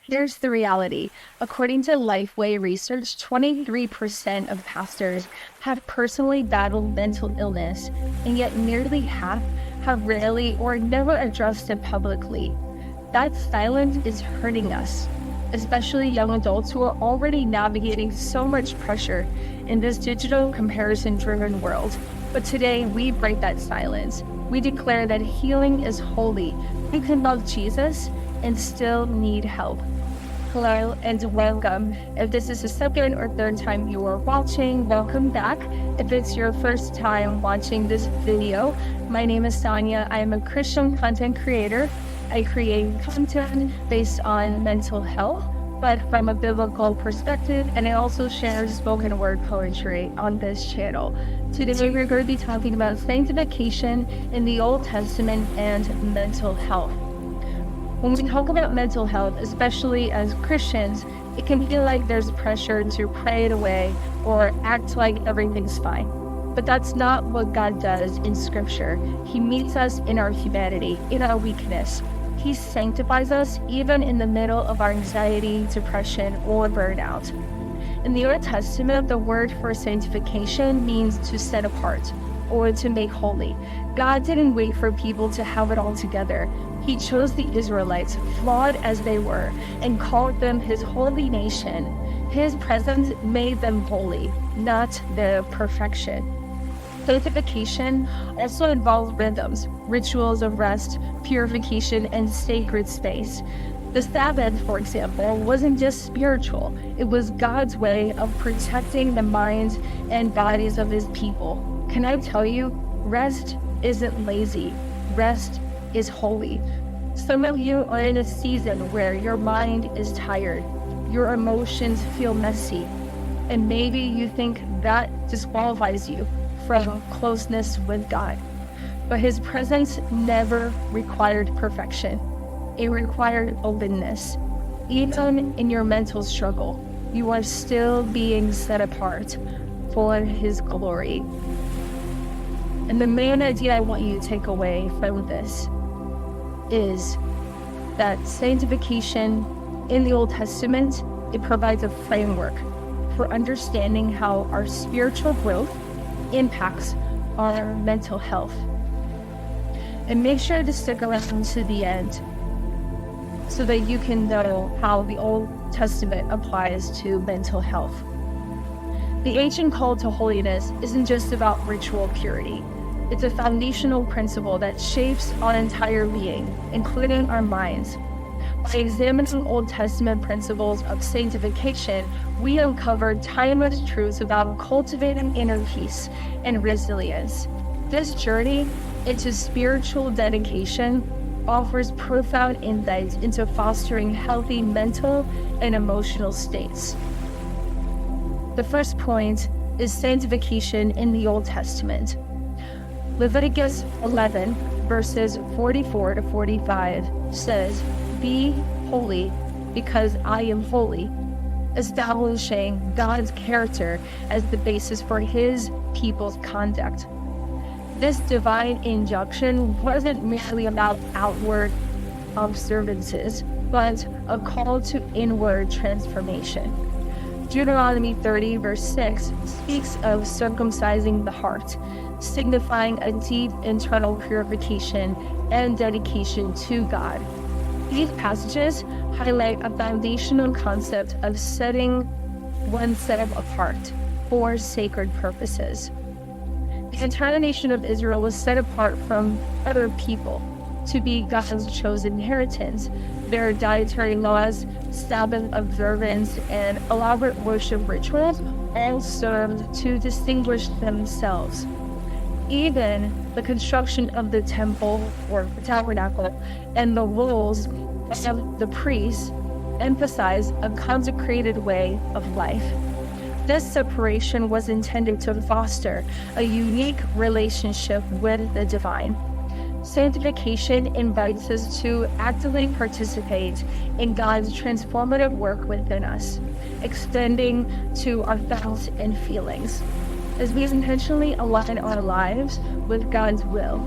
Here's the reality. According to Lifeway research, 23% of pastors have personally battled mental illness, and yet nearly half have rarely or never addressed it publicly. That silence is hurting us, especially young adults who are already navigating so much pressure in this digital comparison-driven world. But today, we break that silence. We declare that healing is holy. We can love Jesus and still need help. Hello and welcome. If this is the second or third time you are watching, welcome back. If it's your first time watching this video, my name is Sonia. I am a Christian content creator. I create content based on mental health, but from a biblical perspective, and I also share spoken word poetry on this channel. Today we're going to be talking about sanctification in the Old Testament and mental health. When we talk about mental health, especially as Christians, it can feel like there's pressure to pray it away or act like everything's fine. But that's not what God does in Scripture. He meets us in our humanity, in our weakness. He sanctifies us even in the middle of our anxiety, depression, or burnout. In the Old Testament, the word for sanctification means to set apart or to make holy. God didn't wait for people to have it all together. He chose the Israelites, flawed as they were, and called them his holy nation. His presence made them holy, not their perfection. Sanctification also involves rhythms, rituals of rest, purification, and sacred space. The Sabbath, for example, wasn't just spiritual. It was God's way of protecting the minds and bodies of his people. Can I tell you, rest isn't lazy. Rest is holy. Some of you are in a season where your mind is tired, your emotions feel messy, and maybe you think that disqualifies you from closeness with God. But his presence never required perfection. It required openness. Even in your mental struggle, you are still being set apart for his glory. And the main idea I want you to take away from this is that sanctification in the Old Testament, it provides a framework for understanding how our spiritual growth impacts our mental health. And make sure to stick around to the end so that you can know how the Old Testament applies to mental health. The ancient call to holiness isn't just about ritual purity. It's a foundational principle that shapes our entire being, including our minds. By examining Old Testament principles of sanctification, we uncover timeless truths about cultivating inner peace and resilience. This journey into spiritual dedication offers profound insights into fostering healthy mental and emotional states. The first point is sanctification in the Old Testament. Leviticus 11, verses 44 to 45 says, "Be holy because I am holy," establishing God's character as the basis for his people's conduct. This divine injunction wasn't merely about outward observances, but a call to inward transformation. Deuteronomy 30, verse 6 speaks of circumcising the heart, signifying a deep internal purification and dedication to God. These passages highlight a foundational concept of setting oneself apart for sacred purposes. The entire nation of Israel was set apart from other people to be God's chosen inheritance. Their dietary laws, Sabbath observance, and elaborate worship rituals all served to distinguish themselves. Even the construction of the temple or the tabernacle and the roles of the priests emphasize a consecrated way of life. This separation was intended to foster a unique relationship with the divine. Sanctification invites us to actively participate in God's transformative work within us, extending to our thoughts and feelings. As we intentionally align our lives with God's will,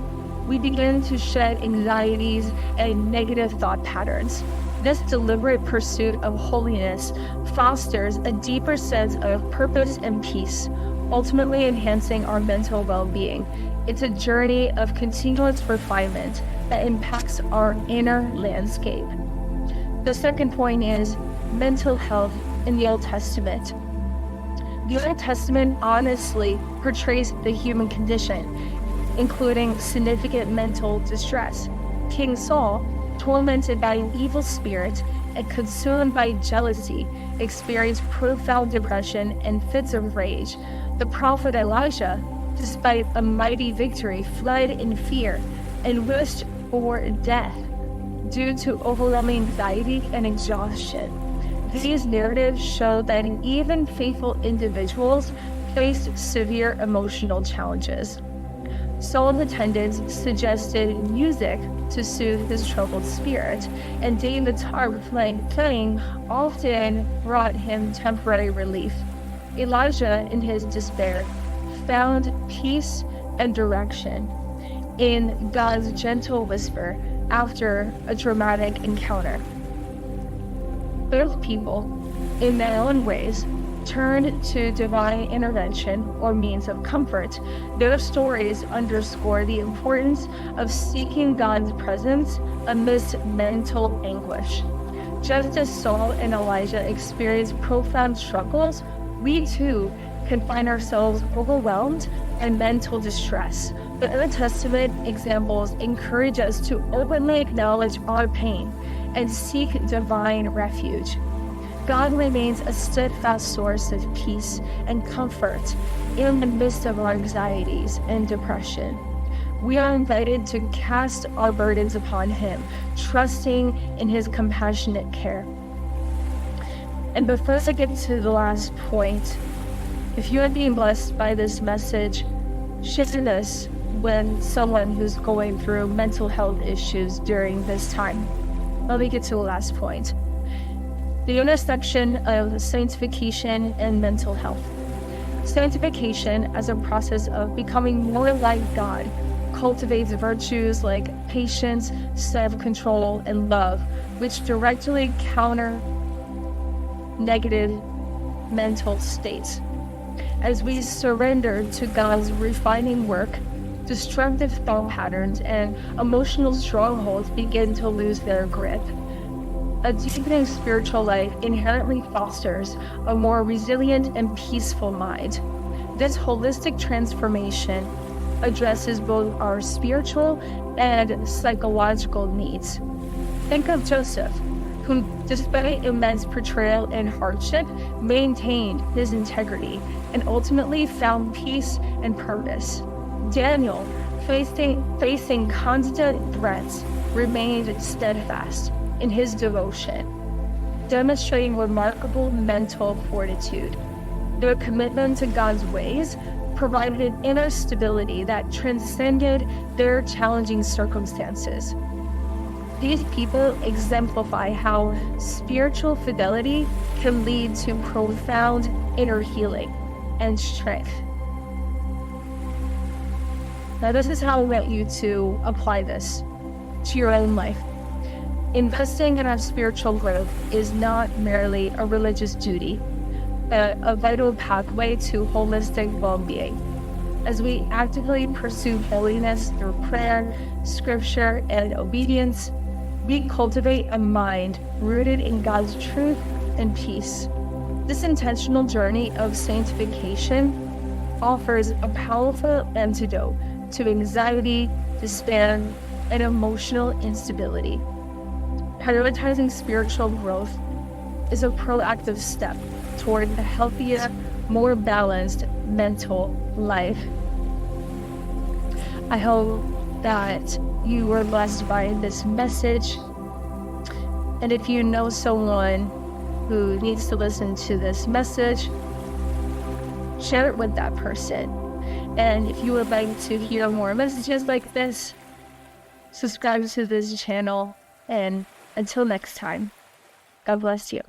we begin to shed anxieties and negative thought patterns. This deliberate pursuit of holiness fosters a deeper sense of purpose and peace, ultimately enhancing our mental well-being. It's a journey of continuous refinement that impacts our inner landscape. The second point is mental health in the Old Testament. The Old Testament honestly portrays the human condition, including significant mental distress. King Saul, tormented by an evil spirit and consumed by jealousy, experienced profound depression and fits of rage. The prophet Elijah, despite a mighty victory, fled in fear and wished for death due to overwhelming anxiety and exhaustion. These narratives show that even faithful individuals faced severe emotional challenges. Saul's attendants suggested music to soothe his troubled spirit, and the guitar playing often brought him temporary relief. Elijah, in his despair, found peace and direction in God's gentle whisper after a dramatic encounter. Both people, in their own ways, turned to divine intervention or means of comfort. Their stories underscore the importance of seeking God's presence amidst mental anguish. Just as Saul and Elijah experienced profound struggles, we too can find ourselves overwhelmed by mental distress. The Old Testament examples encourage us to openly acknowledge our pain and seek divine refuge. God remains a steadfast source of peace and comfort in the midst of our anxieties and depression. We are invited to cast our burdens upon Him, trusting in His compassionate care. And before I get to the last point, if you are being blessed by this message, share this with someone who's going through mental health issues during this time. Let me get to the last point. The intersection of sanctification and mental health. Sanctification, as a process of becoming more like God, cultivates virtues like patience, self-control, and love, which directly counter negative mental states. As we surrender to God's refining work, destructive thought patterns and emotional strongholds begin to lose their grip. A deepening spiritual life inherently fosters a more resilient and peaceful mind. This holistic transformation addresses both our spiritual and psychological needs. Think of Joseph, who, despite immense betrayal and hardship, maintained his integrity and ultimately found peace and purpose. Daniel, facing constant threats, remained steadfast in his devotion, demonstrating remarkable mental fortitude. Their commitment to God's ways provided an inner stability that transcended their challenging circumstances. These people exemplify how spiritual fidelity can lead to profound inner healing and strength. Now, this is how I want you to apply this to your own life. Investing in our spiritual growth is not merely a religious duty, but a vital pathway to holistic well-being. As we actively pursue holiness through prayer, scripture, and obedience, we cultivate a mind rooted in God's truth and peace. This intentional journey of sanctification offers a powerful antidote to anxiety, despair, and emotional instability. Prioritizing spiritual growth is a proactive step toward a healthier, more balanced mental life. I hope that you were blessed by this message. And if you know someone who needs to listen to this message, share it with that person. And if you would like to hear more messages like this, subscribe to this channel. And until next time, God bless you.